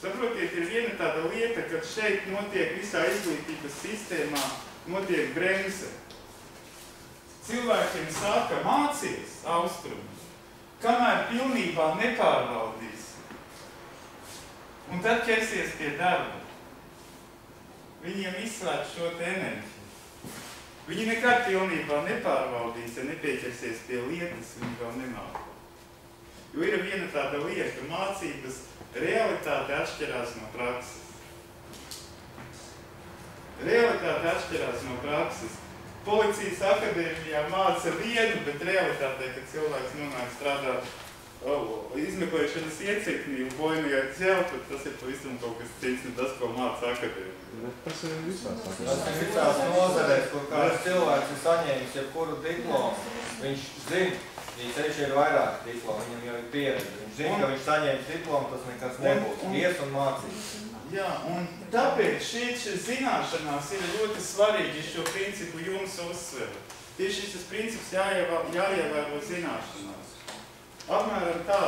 Saprotiet, ir viena tāda lieta, ka šeit notiek visā izglītības sistēmā, notiek bremse. Cilvēkiem saka, mācies austrumi, kamēr pilnībā nepārvaldīs. Un tad ķersies pie darba. Viņiem izslēdz šo te enerģiju. Viņi nekad pilnībā nepārvaldīs, ja nepieķersies pie lietas, viņi vēl nemāk. Jo ir viena tāda lieta, mācības realitāte atšķirās no prakses. Realitāte atšķirās no prakses. Policijas akadēmijā māca vienu, bet realitātē, kad cilvēks nonāk strādāt izmeklēšanas iecirknī un bojnajā ķeltu, tas ir pavisam kaut kas cits, ne tas, ko māca akadēmija. Tas ir visās akadēmijās. Tas ir visās nozarēs, kur kāds cilvēks ir saņēmis jebkuru diplomu. Viņš zina, ja ceļš ir vairāk diplomu, viņam jau ir pieredze. Viņš zina, ka viņš saņēmis diplomu, tas nekas nebūs. Ies un mācīs. Jā, un tāpēc šīs zināšanās ir ļoti svarīgi šo principu jums uzsveru. Tieši šis princips jāievēro zināšanās. Apmēram tā.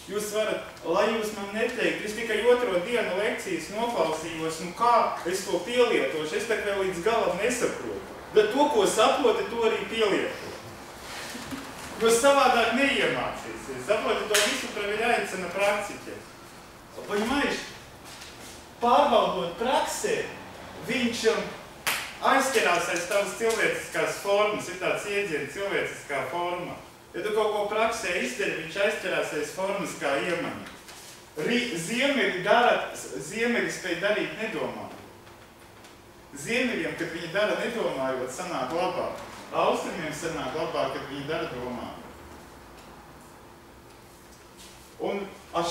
Jūs varat, lai jūs man neteikt, es tikai 2. dienu lekcijas noklausījos, un kā es to pielietošu, es tā vēl līdz galam nesaprotu. Bet to, ko saproti, to arī pielieto. Jūs savādāk neiemācīsies. Saproti, to visu pravi jāicina praktiķē. Paņemaiši, pārbaudot praksē, viņš aizķerās aiz tavas cilvēciskās formas, ir tāds iedzieni cilvēciskā forma. Ja tu kaut ko praksē izdari, viņš aizķerās aiz formas kā iemaņa. Ziemeļi spēj darīt nedomājot. Ziemeļiem, kad viņi dara nedomājot, sanāk labāk. Austrumiem sanāk labāk, kad viņi dara domājot. Un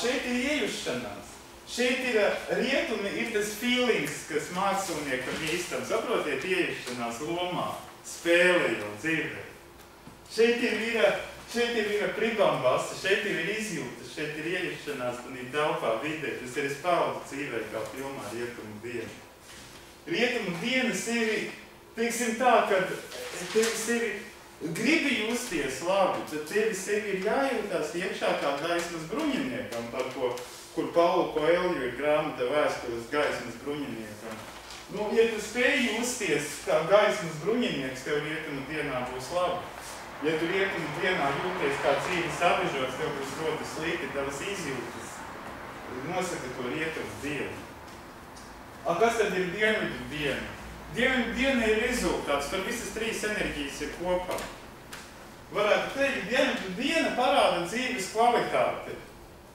šeit ir iejušanās. Šeit ir rietumi, ir tas feelings, kas māksliniekam īstam. Saprotiet, iejušanās lomā, spēlējot, dzīvē. Šeit ir pribambasa, šeit ir izjūtas, šeit ir iejušanās un ir telpā vidē. Tas ir es paudu dzīvē kā filmā Rietumu diena. Rietumu diena sevi, teiksim tā, kad tevi sevi gribi justies labi, tad tevi sevi ir jājūtās iekšā kā gaismas bruņiniekam, par ko, kur Paulo Koelju ir grāmata Vēstules gaismas bruņiniekam. Nu, ja tu spēj justies kā gaismas bruņinieks, tev rietumu dienā būs labi. Ja tu rietumu dienā jūties kā dzīves apbežots, tev būs ļoti slikti, tavas izjūtas nosaka to rietumu dienu. Kas tad ir dienvidu diena? Dienvidu diena ir rezultāts, tur visas 3 enerģijas ir kopā. Varētu teikt, dienvidu diena parāda dzīves kvalitāti.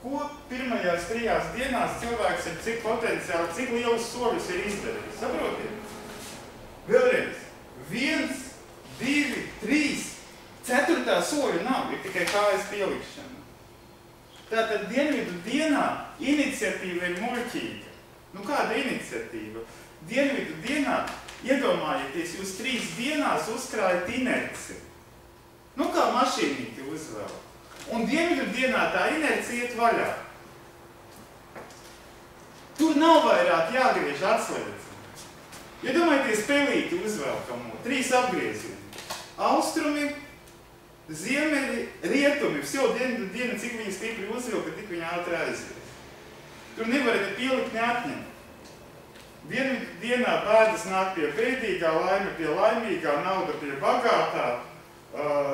Ko pirmajās 3 dienās cilvēks ir cik potenciāli, cik lielus soļus ir izdarījis? Saprotiet? Vēlreiz. 1, 2, 3. 4. soļa nav, ir tikai kājas pielikšana. Tātad dienvidu dienā iniciatīva ir muļķīga. Nu kāda iniciatīva? Dienvidu dienā, iedomājieties, jūs 3 dienās uzkrājat inerci. Nu kā mašīnīti uzvēl. Un dienvidu dienā tā inerci iet vaļā. Tur nav vairāk jāgriež atslēdzi. Iedomājieties, pelīti uzvelkamo, 3 apgriezieni. Austrumi, ziemeļi, rietumi, jau dienvidu diena, cik viņi stipri uzvilka, tik viņi ātri aizies. Tur nevar ne pielikt, ne atņemt. Dienvidu dienā bēdas nāk pie bēdīgā, laime pie laimīgā, nauda pie bagātā,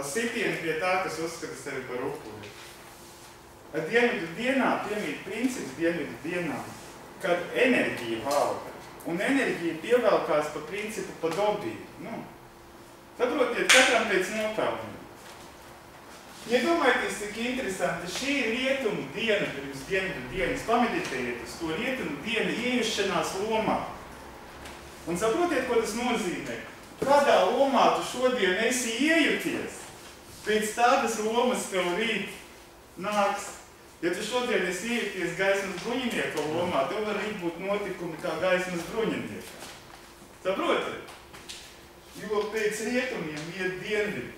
sitieni pie tā, kas uzskata sevi par upuri. Dienvidu dienā piemīt princips dienvidu dienā, kad enerģija valda. Un enerģija pievelkās pa principu podobību. Nu, saprotiet, katram pēc nopelniem. Iedomājieties, cik interesanti, šī ir rietumu diena pirms dienvidu dienas. Pameditējiet uz to rietumu dienu iejušanās lomā. Un saprotiet, ko tas nozīmē? Kādā lomā tu šodien esi iejuties, pēc tādas lomas tev rīt nāks. Ja tu šodien esi iejuties gaismas bruņinieka lomā, tev var rīt būt notikumi kā gaismas bruņinieka. Saprotiet? Jo pēc rietumiem iet dienvidi.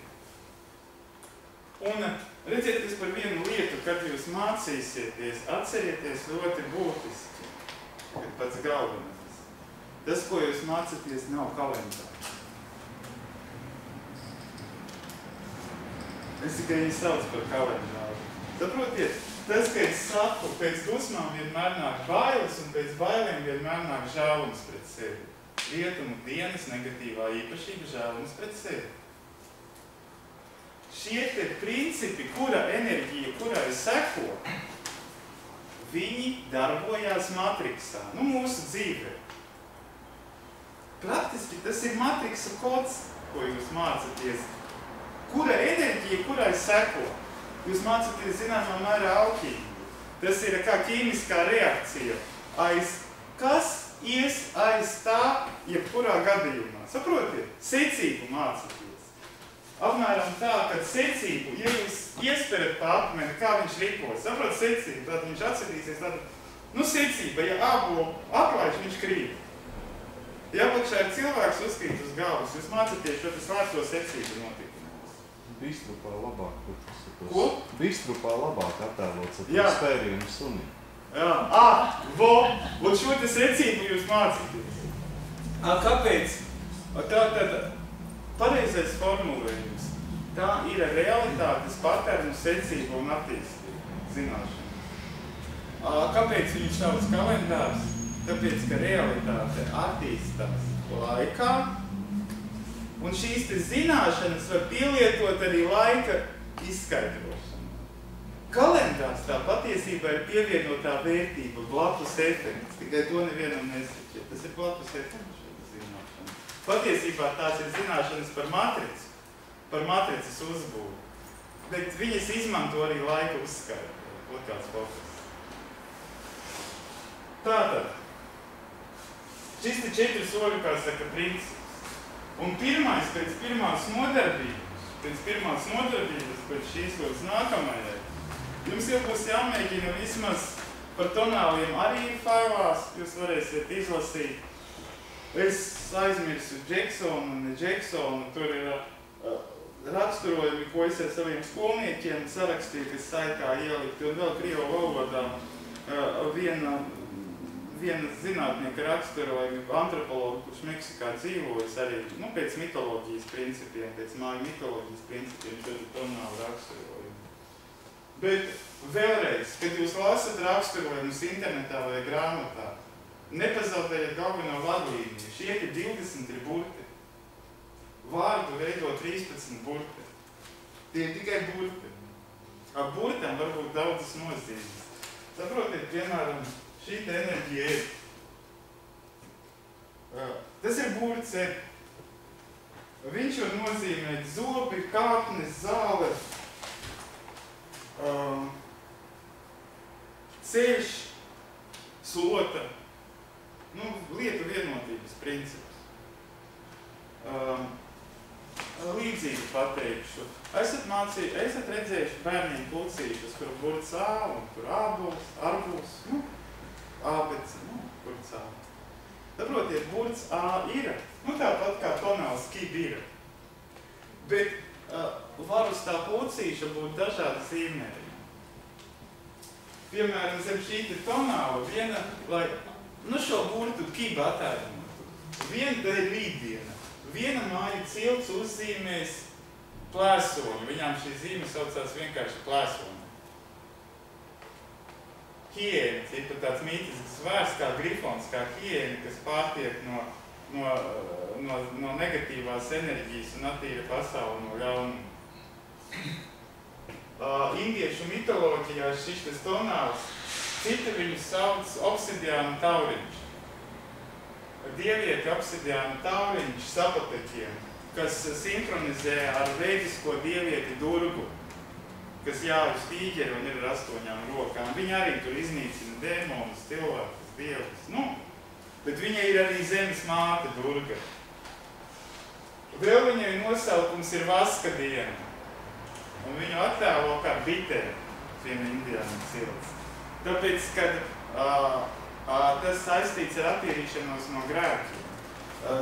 Un redziet, kas par vienu lietu, kad jūs mācīsieties, atcerieties ļoti būtiski, kad pats galvenais. Tas, ko jūs mācāties, nav kalendārs. Es tikai viņu sauc par kalendāru. Saprotiet, Tas, ka es saku, pēc dusmām vienmēr nāk bailes un pēc bailēm vienmēr nāk žēlums pret sevi. Rietumu dienas negatīvā īpašība žēlums pret sevi. Šie te principi, kura enerģija, kurai seko, viņi darbojās matriksā, mūsu dzīvē. Praktiski tas ir matriksa kods, ko jūs mācaties. Kura enerģija, kurai seko? Jūs mācaties zināmā mērā alķīmiju. Tas ir kā ķīmiskā reakcija. Kas ies aiz tā, jebkurā gadījumā? Saprotiet? Secību mācaties. Apmēram tā, ka secību, ja jūs iesperat pa apmeni, kā viņš rikos, saprot secību, tad viņš atsatīsies, tad, secība, ja ābolu aplaiž, viņš krīt. Ja apakšā ir cilvēks uzkrīt uz galvas, jūs mācaties šo slēpto secību notikumus. Bistrupā labāk, kur tas ir tos. Ko? Bistrupā labāk attēlots ar Jā. spērienu suni. Jā, vot šo te secību jūs mācaties. Kāpēc? Tātad, pareizais formulējums. Tā ir realitātes paternu secība un attīstība, zināšana. Kāpēc viņš sauc kalendārs? Tāpēc, ka realitāte attīstās laikā, un šīs te zināšanas var pielietot arī laika izskaidrošanu. Kalendārs tā patiesībā ir pievienotā vērtība, blakus efekts, tikai to nevienam nesaķiet. Tas ir blakus efekts šāda zināšana. Patiesībā tās ir zināšanas par matricas uzbūvi, bet viņas izmanto arī laika uzskaitu, kāds fokus. Tātad, šis te 4 soļu, kā saka, princips. Un pirmais, pēc pirmās nodarbības, pēc šīs līdz nākamajai, jums jau būs jāmēģina vismaz par tonāliem arī failās, jūs varēsiet izlasīt. Es aizmirsu Džeksonu un Džeksonu, tur ir raksturojumi, ko es ar saviem skolniekiem sarakstīju, kas saitā ielikti, un vēl krievu valodā viena zinātnieka raksturojumi, antropologu, kurš Meksikā dzīvojas arī, pēc mitoloģijas principiem, pēc māju mitoloģijas principiem, tad ir tonāli raksturojumi. Bet vēlreiz, kad jūs lasat raksturojumus internetā vai grāmatā, nepazaudējiet galveno vadlīniju. Šie 20 ir burti. Vārdu veido 13 burti. Tie ir tikai burti. Ar burtām var būt daudzas nozīmes. Saprotiet, piemēram, šī enerģija ir. Tas ir burts. Viņš var nozīmēt zobi, kāpnes, zāle, ceļš, slota. Lietu vienotības princips. Līdzīgi pateikšu. Esat redzējuši bērniem klucīšus, kur burts ā un kur ābols, arbūs, ābec, burts ā. Saprotiet, burts ā ir, tāpat kā tonāls kib ir. Bet var uz tā klucīša būt dažādi zīmējumi. Piemēram, zem šī tonāla viena, lai šo burtu kib attēlotu. Viena ir rītdiena. Viena māja cilts uzzīmēs plēsoni. Viņām šī zīme saucās vienkārši plēsoni. Hiēns ir tāds mītisks vārds kā grifons, kā hiēni, kas pārtiek no negatīvās enerģijas un attīra pasauli no ļaunuma. Indiešu mitoloģijā šis tonāls, citi viņus sauc obsidiānu tauriņš. Dievieti obsidiānu tauriņš sapatekiem, kas sinhronizē ar veidisko dievieti Durgu, kas jāvis tīģeri un ir ar 8 rokām. Viņa arī tur iznīcina dēmonus, cilvēkus, dievus. Bet viņa ir arī zemes māte Durga. Vēl viņai nosaukums ir Vaska diena. Un viņu attēlo kā biteri, viena indiāna cilts. Tāpēc, kad tas saistīts ar attīrīšanos no grēkiem.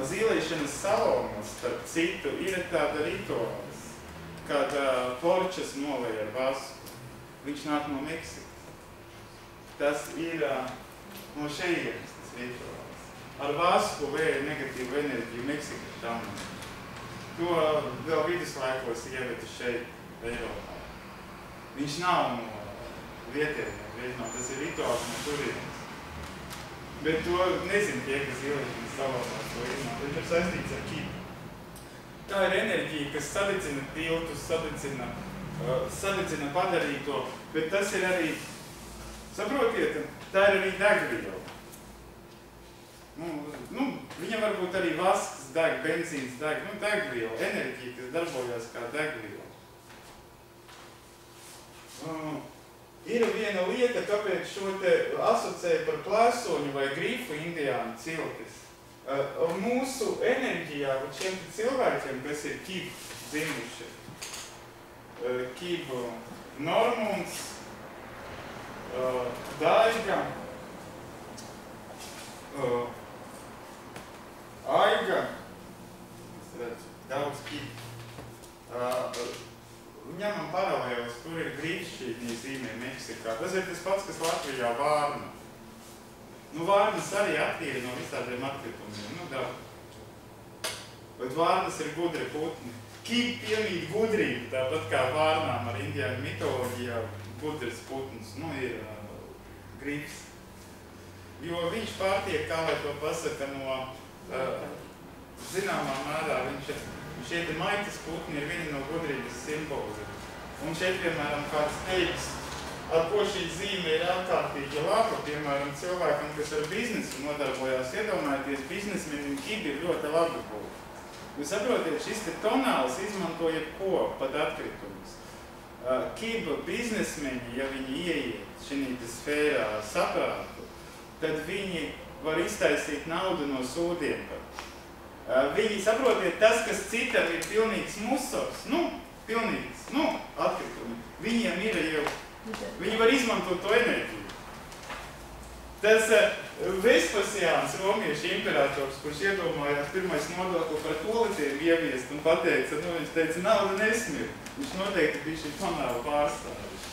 Zīlēšanas salomos, starp citu, ir tāda rituāls, kad porčas nolej ar vasku. Viņš nāk no Meksikas. Tas ir no šeienes tas rituāls. Ar vasku vēja negatīvu enerģiju Meksika tam. To vēl viduslaikos ieveda šeit, Eiropā. Viņš nav vietējiem rietumā, tas ir rituāls no turienes. Bet to nezinu tie, kas ieliekšanas salāmās to izmanto, bet ir saistīts ar kibu. Tā ir enerģija, kas sadedzina tiltus, sadedzina padarīto, bet tas ir arī, saprotiet, tā ir arī degviela. Viņam varbūt arī vasks deg, benzīns deg, degviela, enerģija, kas darbojās kā degviela. Ir viena lieta, kāpēc šo te asociēja par plēsoņu vai grifu indiāņu ciltis. Mūsu enerģijā, šiem cilvēkiem, kas ir kibu dzimuši, kibu Normunds, Daiga, Aiga, es redzu, daudz kibu. Ņemam paralēlis, tur ir grīvšķītņi zīmē Meksikā. Tas ir tas pats, kas Latvijā vārna. Vārnas arī attīra no visādiem atkritumiem, daudz. Bet vārnas ir gudri putni. Kibi piemīt gudrību, tāpat kā vārnām ar indiāņu mitoloģijā gudrs putns, ir grīvs. Jo viņš pārtiek, kā lai to pasaka, no zināmā mērā, šie te maitas putni ir vieni no gudrības simboliem. Un šeit, piemēram, kāds teiks, ar ko šī zīme ir ārkārtīgi laba, piemēram, cilvēkam, kas ar biznesu nodarbojās, iedomājieties, biznesmenim kibi ir ļoti labi būt. Jūs saprotiet, šis te tonāls izmanto jebko, pat atkritumus. Kiba biznesmeņi, ja viņi ieiet šī sfērā saprātu, tad viņi var iztaisīt naudu no sūdiem. Viņi, saprotiet, tas, kas citam ir pilnīgs musors, pilnīgs, atkritumi, viņiem ir jau, viņi var izmantot to enerģiju. Tas Vespasiāns, romiešu imperators, kurš iedomājās pirmais nodokli par toletiem ieviest un pateica, viņš teica, nauda nesmir. Viņš noteikti bija šī tonāla pārstāvis.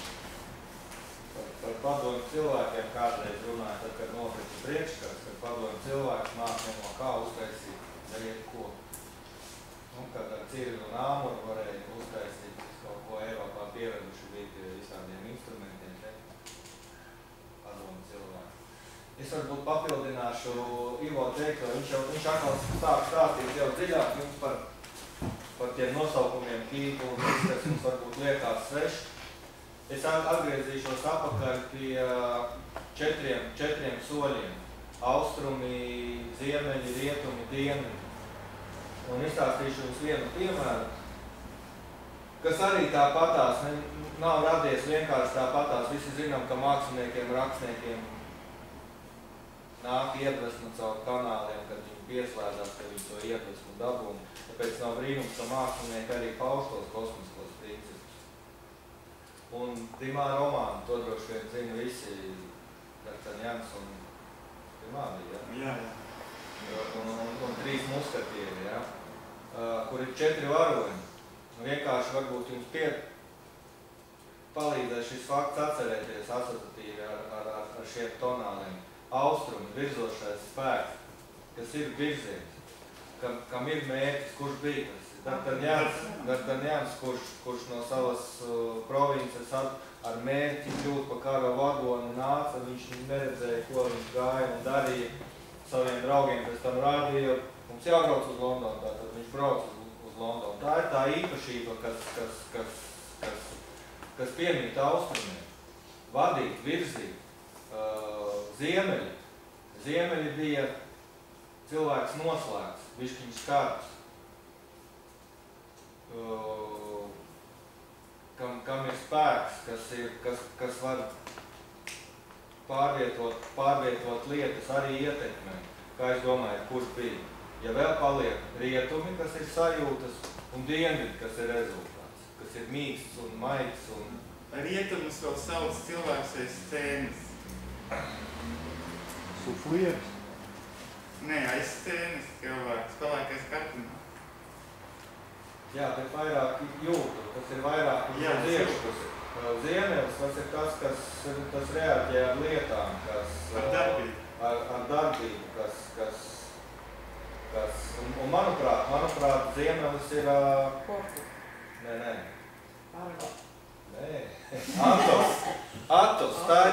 Par padomu cilvēkiem kādreiz runāja, tad, kad nokrita priekškars, kad padomu cilvēks mācīja, kā uztaisīt dariet ko. Kad ar Cirilu un Āmuru varēja uztaisīt kaut ko Eiropā pieraduši bija pie visādiem instrumentiem, padomu cilvēki. Es varbūt papildināšu Ivo teikto, viņš atkal sāk stāstīt jau dziļāk jums par tiem nosaukumiem Kibu un viss, kas jums varbūt liekas sveši. Es atgriezīšos apakaļ pie četriem soļiem. Austrumi, ziemeļi, rietumi, dienvidi. Un izstāstīšu jums vienu piemēru, kas arī tāpatās, nav radies vienkārši tāpatās. Visi zinām, ka māksliniekiem, rakstniekiem nāk iedvesmu caur kanāliem, kad viņi pieslēdzās, ka viņi to iedvesmu dabūnu. Tāpēc nav brīnums, ka mākslinieki arī pauž tos kosmiskos principus. Un pirmā romāna, to droši vien zina visi, D'Artagnans un Jā. Un 3 muskatieri, kur ir 4 varoņi. Vienkārši varbūt jums palīdzēs šis fakts atcerēties asociatīvi ar šiem tonāliem. Austrumi, virzošais spēks, kas ir virziens, kam ir mērķis, kurš bija tas. D'Artagnans, kurš no savas provinces ar mērķi kļūt pa kara vagonu nāca, viņš neredzēja, ko viņš gāja un darīja saviem draugiem, pēc tam rādīja, mums jābrauc uz Londonu, tātad viņš brauc uz Londonu. Tā ir tā īpašība, kas piemīt austrumiem. Vadīt, virzīt, ziemeļi. Ziemeļi bija cilvēks noslēgts, bišķiņš skarbs. Kam ir spēks, kas var pārvietot lietas, arī ietekmē, kā es domāju, kurš bija. Ja vēl paliek rietumi, kas ir sajūtas, un dienvidi, kas ir rezultāts, kas ir mīksts un maigs. Rietumus vēl sauc cilvēks aiz scēnas. Suflieris? Nē, aiz scēnas cilvēks, palākais kartumā. Jā, bet vairāk jūtu, tas ir vairāk uz iekšpusi. Ziemeļs, tas ir tas, kas reaģē ar lietām, ar darbību. Ar darbību, un manuprāt, Ziemeļs ir... Korpu. Nē. Nē. Atos. Tā ir